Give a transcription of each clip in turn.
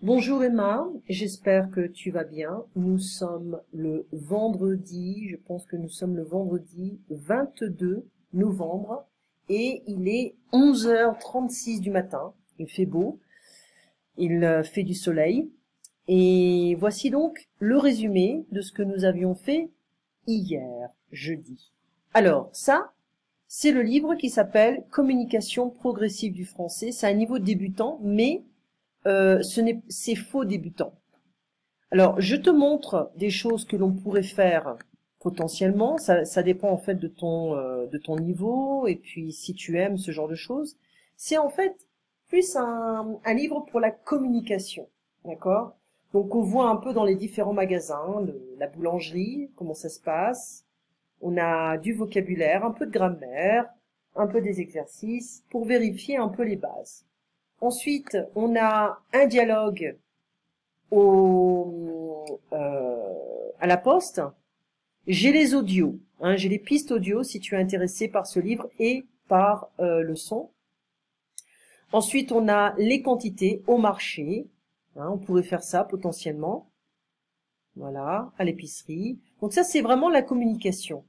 Bonjour Emma, j'espère que tu vas bien. Nous sommes le vendredi, je pense que nous sommes le vendredi 22 novembre et il est 11h36 du matin. Il fait beau, il fait du soleil et voici donc le résumé de ce que nous avions fait hier, jeudi. Alors ça, c'est le livre qui s'appelle Communication progressive du français. C'est un niveau débutant, mais c'est faux débutant. Alors, je te montre des choses que l'on pourrait faire potentiellement. Ça dépend en fait de ton niveau et puis si tu aimes ce genre de choses. C'est en fait plus un livre pour la communication, d'accord? Donc, on voit un peu dans les différents magasins, la boulangerie, comment ça se passe. On a du vocabulaire, un peu de grammaire, un peu des exercices pour vérifier un peu les bases. Ensuite, on a un dialogue à la poste. J'ai les audios, j'ai les pistes audio si tu es intéressé par ce livre et par le son. Ensuite, on a les quantités au marché. On pourrait faire ça potentiellement. Voilà, à l'épicerie. Donc ça, c'est vraiment la communication.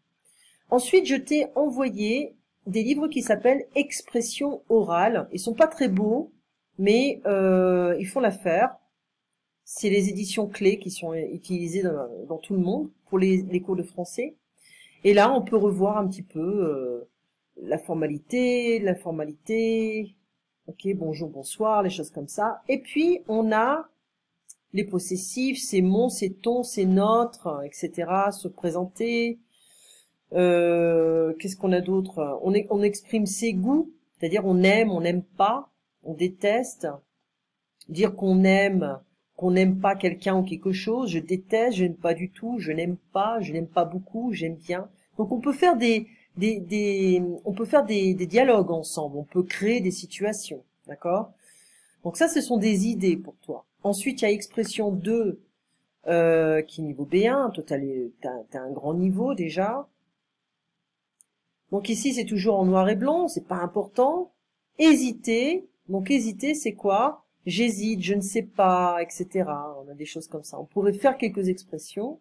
Ensuite, je t'ai envoyé des livres qui s'appellent Expression orale. Ils sont pas très beaux, mais ils font l'affaire. C'est les éditions clés qui sont utilisées dans tout le monde pour les cours de français. Et là, on peut revoir un petit peu la formalité, l'informalité, ok, bonjour, bonsoir, les choses comme ça. Et puis, on a les possessifs, c'est mon, c'est ton, c'est notre, etc., se présenter. Qu'est-ce qu'on a d'autre? On exprime ses goûts, c'est-à-dire on n'aime pas, on déteste. Dire qu'on n'aime pas quelqu'un ou quelque chose, je déteste, je n'aime pas du tout, je n'aime pas beaucoup, j'aime bien. Donc on peut faire des dialogues ensemble, on peut créer des situations, d'accord? Donc ça, ce sont des idées pour toi. Ensuite, il y a expression 2 qui est niveau B1, toi t'as un grand niveau déjà. Donc ici, c'est toujours en noir et blanc, c'est pas important. Hésiter, donc hésiter, c'est quoi? J'hésite, je ne sais pas, etc. On a des choses comme ça. On pourrait faire quelques expressions.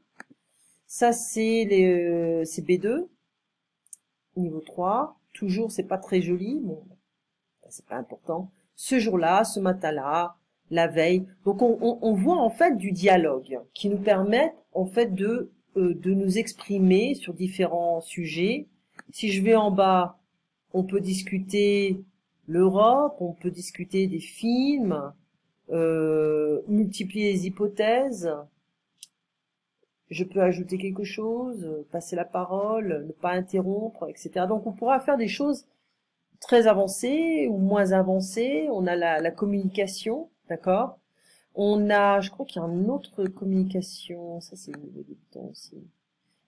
Ça, c'est B2, niveau 3. Toujours, c'est pas très joli. Bon, c'est pas important. Ce jour-là, ce matin-là, la veille. Donc, on voit en fait du dialogue qui nous permet en fait de nous exprimer sur différents sujets. Si je vais en bas, on peut discuter l'Europe, on peut discuter des films, multiplier les hypothèses, je peux ajouter quelque chose, passer la parole, ne pas interrompre, etc. Donc on pourra faire des choses très avancées ou moins avancées. On a la communication, d'accord? On a, je crois qu'il y a une autre communication, ça c'est le niveau débutant aussi.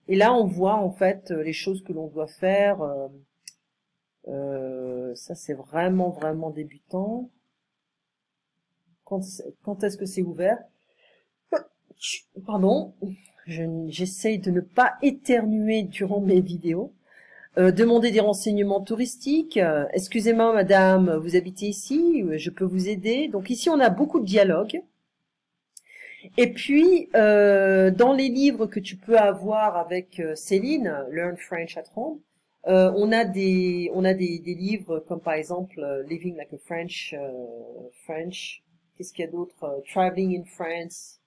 Et là on voit en fait les choses que l'on doit faire. Ça c'est vraiment débutant. Quand est-ce que c'est ouvert? Pardon, j'essaye de ne pas éternuer durant mes vidéos. Demander des renseignements touristiques. Excusez-moi madame, vous habitez ici, je peux vous aider. Donc ici on a beaucoup de dialogues. Et puis dans les livres que tu peux avoir avec Céline, Learn French at Home, on a des livres comme par exemple Living like a French, qu'est-ce qu'il y a d'autre? Traveling in France.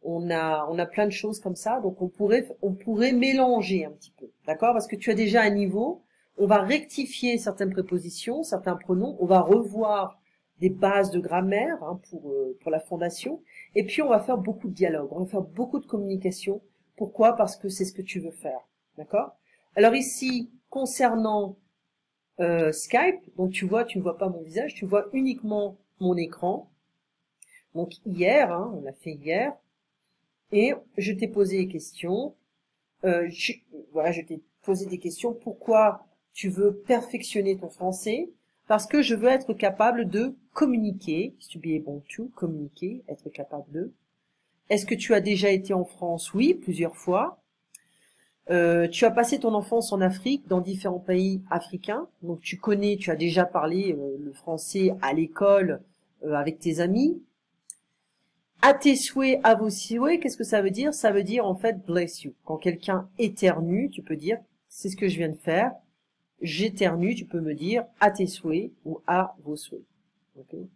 On a plein de choses comme ça, donc on pourrait mélanger un petit peu, d'accord? Parce que tu as déjà un niveau, on va rectifier certaines prépositions, certains pronoms, on va revoir des bases de grammaire pour la fondation, et puis on va faire beaucoup de dialogue, on va faire beaucoup de communication. Pourquoi? Parce que c'est ce que tu veux faire, d'accord? Alors ici, concernant Skype, donc tu ne vois pas mon visage, tu vois uniquement mon écran. Donc hier, on l'a fait hier, et je t'ai posé des questions. Voilà, je t'ai posé des questions. Pourquoi tu veux perfectionner ton français? Parce que je veux être capable de communiquer. To be able to communiquer, être capable de. Est-ce que tu as déjà été en France? Oui, plusieurs fois. Tu as passé ton enfance en Afrique, dans différents pays africains. Donc tu as déjà parlé le français à l'école avec tes amis. À tes souhaits, à vos souhaits, qu'est-ce que ça veut dire? Ça veut dire en fait bless you. Quand quelqu'un éternue, tu peux dire c'est ce que je viens de faire. J'éternue, tu peux me dire à tes souhaits ou à vos souhaits. Okay.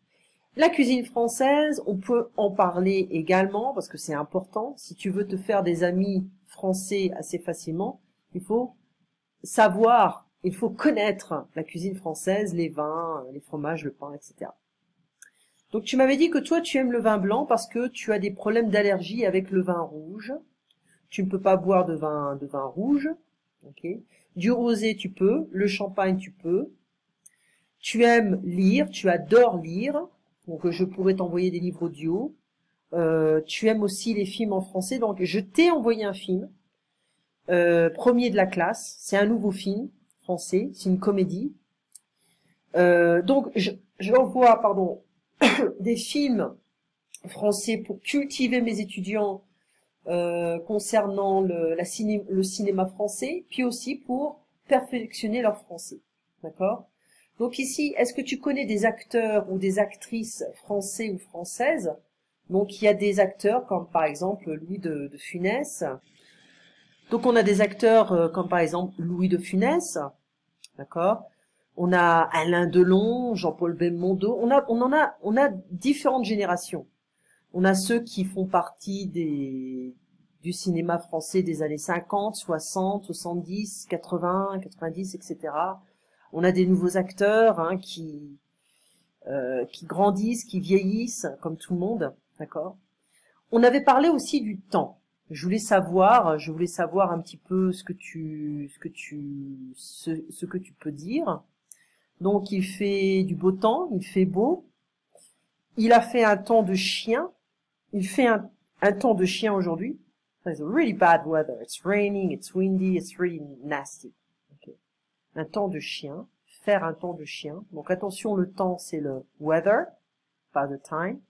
La cuisine française, on peut en parler également parce que c'est important. Si tu veux te faire des amis français assez facilement, il faut savoir, il faut connaître la cuisine française, les vins, les fromages, le pain, etc. Donc tu m'avais dit que toi tu aimes le vin blanc parce que tu as des problèmes d'allergie avec le vin rouge. Tu ne peux pas boire de vin rouge. Okay. Du rosé tu peux, le champagne tu peux. Tu aimes lire, tu adores lire. Donc je pourrais t'envoyer des livres audio. Tu aimes aussi les films en français. Donc je t'ai envoyé un film, Premier de la classe. C'est un nouveau film français, c'est une comédie. Donc j'envoie, pardon, des films français pour cultiver mes étudiants concernant le cinéma français, puis aussi pour perfectionner leur français. D'accord? Donc ici, est-ce que tu connais des acteurs ou des actrices français ou françaises? Donc il y a des acteurs comme par exemple Louis de Funès. Donc on a des acteurs comme par exemple Louis de Funès, d'accord? On a Alain Delon, Jean-Paul Belmondo. On a différentes générations. On a ceux qui font partie du cinéma français des années 50, 60, 70, 80, 90, etc. On a des nouveaux acteurs hein, qui grandissent, qui vieillissent, comme tout le monde, d'accord. On avait parlé aussi du temps. Je voulais savoir un petit peu ce que tu peux dire. Donc il fait du beau temps, il fait beau. Il a fait un temps de chien. Il fait un temps de chien aujourd'hui. It's really bad weather. It's raining, it's windy, it's really nasty. Okay. Un temps de chien. Faire un temps de chien. Donc attention, le temps c'est le weather, pas the time.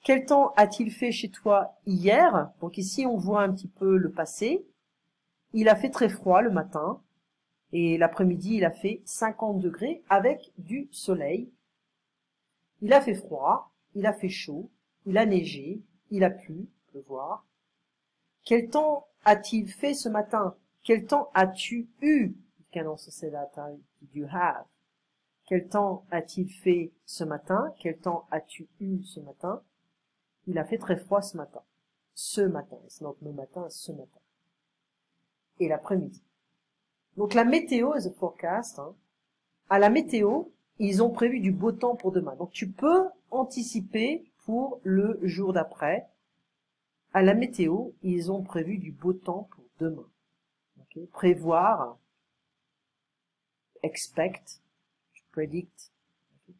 Quel temps a-t-il fait chez toi hier? Donc ici on voit un petit peu le passé. Il a fait très froid le matin et l'après-midi il a fait 50 degrés avec du soleil. Il a fait froid, il a fait chaud, il a neigé, il a plu, pleuvoir. Quel temps a-t-il fait ce matin? Quel temps as-tu eu? You can also say that, did you have? Quel temps a-t-il fait ce matin? Quel temps as-tu eu ce matin? Il a fait très froid ce matin. Ce matin. It's not le matin, ce matin. Et l'après-midi. Donc la météo is a forecast. Hein. À la météo, ils ont prévu du beau temps pour demain. Donc tu peux anticiper pour le jour d'après. À la météo, ils ont prévu du beau temps pour demain. Okay. Prévoir, expect, predict. Okay.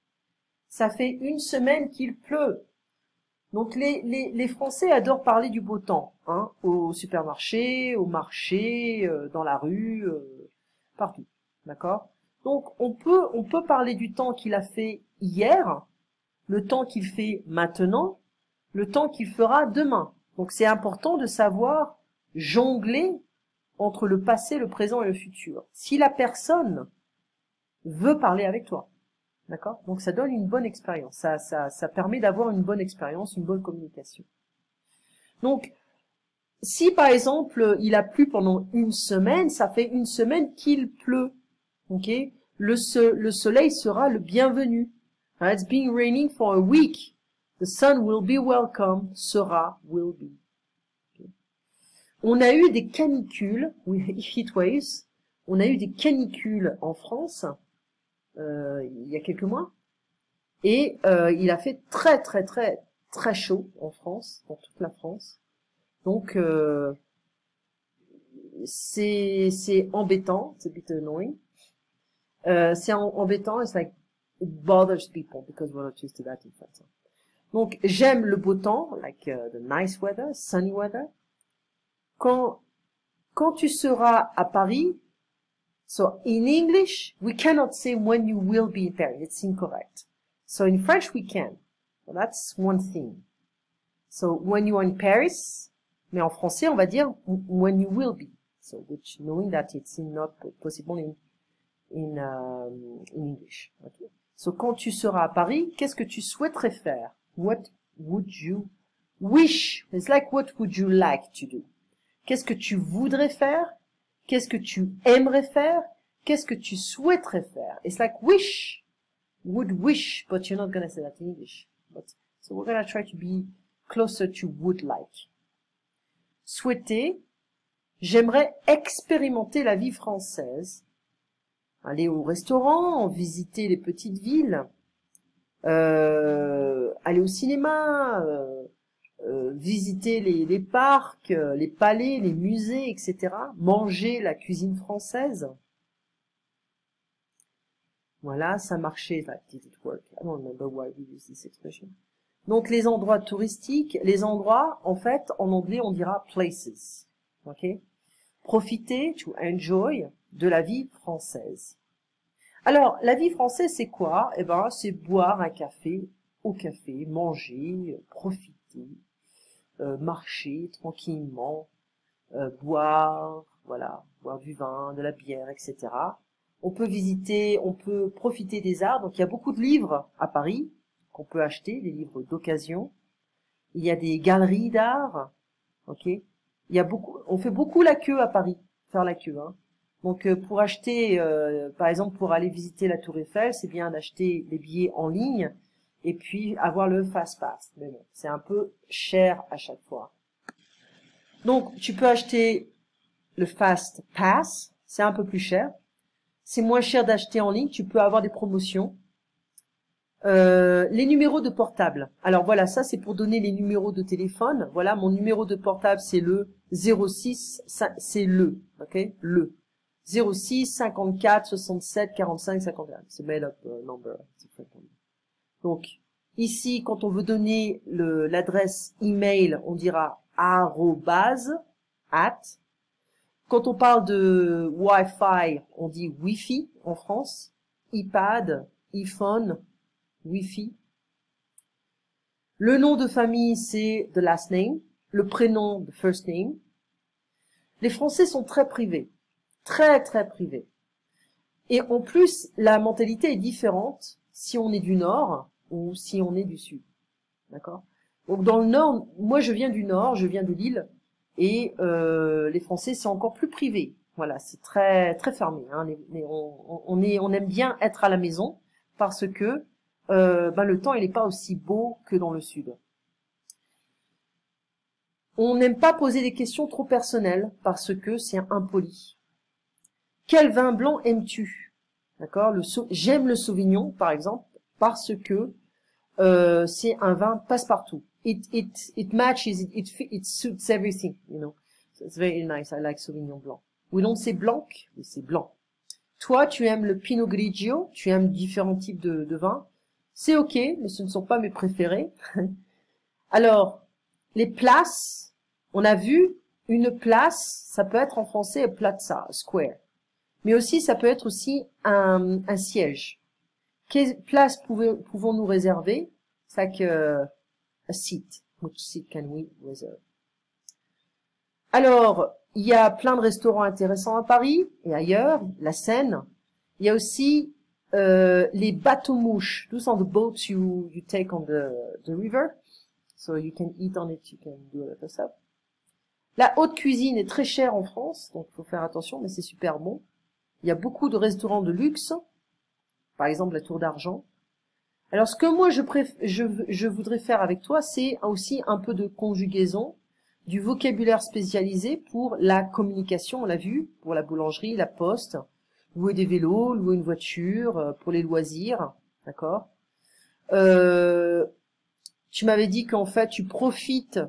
Ça fait une semaine qu'il pleut. Donc les Français adorent parler du beau temps, hein, au supermarché, au marché, dans la rue, partout, d'accord? Donc on peut parler du temps qu'il a fait hier, le temps qu'il fait maintenant, le temps qu'il fera demain. Donc c'est important de savoir jongler entre le passé, le présent et le futur. Si la personne veut parler avec toi. D'accord? Donc ça donne une bonne expérience. Ça permet d'avoir une bonne expérience, une bonne communication. Donc, si par exemple il a plu pendant une semaine, ça fait une semaine qu'il pleut. Ok? Le soleil sera le bienvenu. It's been raining for a week. The sun will be welcome. Sera, will be. Okay. On a eu des canicules, heat waves. On a eu des canicules en France. Il y a quelques mois, et il a fait très chaud en France, dans toute la France. Donc c'est embêtant, c'est a bit annoying. C'est embêtant, it's like it bothers people because we're not used to that in France. Donc j'aime le beau temps, like the nice weather, sunny weather. Quand tu seras à Paris. So in English, we cannot say when you will be in Paris. It's incorrect. So in French, we can. So that's one thing. So when you are in Paris, mais en français, on va dire when you will be. So which knowing that it's not possible in English. Okay. So quand tu seras à Paris, qu'est-ce que tu souhaiterais faire? What would you Wish, it's like what would you like to do? Qu'est-ce que tu voudrais faire? Qu'est-ce que tu aimerais faire? Qu'est-ce que tu souhaiterais faire? It's like wish, would wish, but you're not gonna say that in English. So we're gonna try to be closer to would like. Souhaiter, j'aimerais expérimenter la vie française. Aller au restaurant, visiter les petites villes, aller au cinéma, visiter les parcs, les palais, les musées, etc. Manger la cuisine française. Voilà, ça marchait. Did it work? I don't remember why we use this expression. Donc les endroits touristiques, les endroits, en fait, en anglais, on dira places. Ok? Profiter, to enjoy, de la vie française. Alors, la vie française, c'est quoi? Eh ben, c'est boire un café au café, manger, profiter, marcher tranquillement, boire, voilà, boire du vin, de la bière, etc. On peut visiter, on peut profiter des arts. Donc, il y a beaucoup de livres à Paris qu'on peut acheter, des livres d'occasion. Il y a des galeries d'art, ok? Il y a beaucoup, on fait beaucoup la queue à Paris, faire la queue, hein. Donc, pour acheter, par exemple, pour aller visiter la Tour Eiffel, c'est bien d'acheter les billets en ligne et puis avoir le Fast Pass. Mais bon, c'est un peu cher à chaque fois. Donc, tu peux acheter le Fast Pass, c'est un peu plus cher. C'est moins cher d'acheter en ligne, tu peux avoir des promotions. Les numéros de portable. Alors voilà, ça c'est pour donner les numéros de téléphone. Voilà, mon numéro de portable c'est le 06, c'est le, ok, le 06 54 67 45 51. C'est made up number. Donc ici, quand on veut donner l'adresse email, on dira arrobase, at. Quand on parle de Wi-Fi, on dit Wi-Fi en France, iPad, iPhone, Wi-Fi. Le nom de famille, c'est the last name. Le prénom, the first name. Les Français sont très privés. Très, très privés. Et en plus, la mentalité est différente si on est du Nord ou si on est du Sud. D'accord? Donc dans le Nord, moi je viens du Nord, je viens de Lille. Et les Français, c'est encore plus privé. Voilà, c'est très, très fermé. Hein. On aime bien être à la maison parce que le temps il n'est pas aussi beau que dans le sud. On n'aime pas poser des questions trop personnelles parce que c'est impoli. Quel vin blanc aimes-tu? D'accord? J'aime le Sauvignon, par exemple, parce que c'est un vin passe-partout. It matches, it suits everything, you know. So it's very nice. I like Sauvignon blanc. We don't say blanc, mais c'est blanc. Toi, tu aimes le Pinot Grigio, tu aimes différents types de vins. C'est ok, mais ce ne sont pas mes préférés. Alors, les places, on a vu, une place, ça peut être en français plaza, square. Mais aussi, ça peut être aussi un siège. Quelle place pouvons-nous réserver? C'est que a seat. Which seat can we reserve? Alors, il y a plein de restaurants intéressants à Paris et ailleurs, la Seine. Il y a aussi les bateaux-mouches. Those are the boats you take on the river. So you can eat on it, you can do a lot of stuff. La haute cuisine est très chère en France, donc il faut faire attention, mais c'est super bon. Il y a beaucoup de restaurants de luxe, par exemple la Tour d'Argent. Alors ce que moi je voudrais faire avec toi, c'est aussi un peu de conjugaison, du vocabulaire spécialisé pour la communication, on l'a vu, pour la boulangerie, la poste, louer des vélos, louer une voiture, pour les loisirs, d'accord. Tu m'avais dit qu'en fait tu profites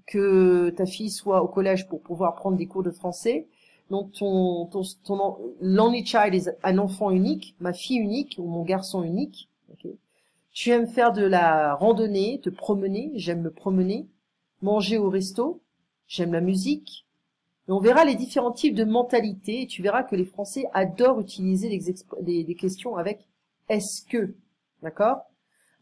que ta fille soit au collège pour pouvoir prendre des cours de français. Donc l'only child est un enfant unique, ma fille unique ou mon garçon unique. Okay. Tu aimes faire de la randonnée, te promener, j'aime me promener, manger au resto, j'aime la musique. Et on verra les différents types de mentalités et tu verras que les Français adorent utiliser des questions avec est-ce que, d'accord?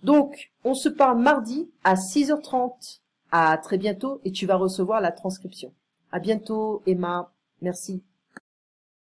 Donc, on se parle mardi à 6h30. À très bientôt et tu vas recevoir la transcription. À bientôt, Emma. Merci.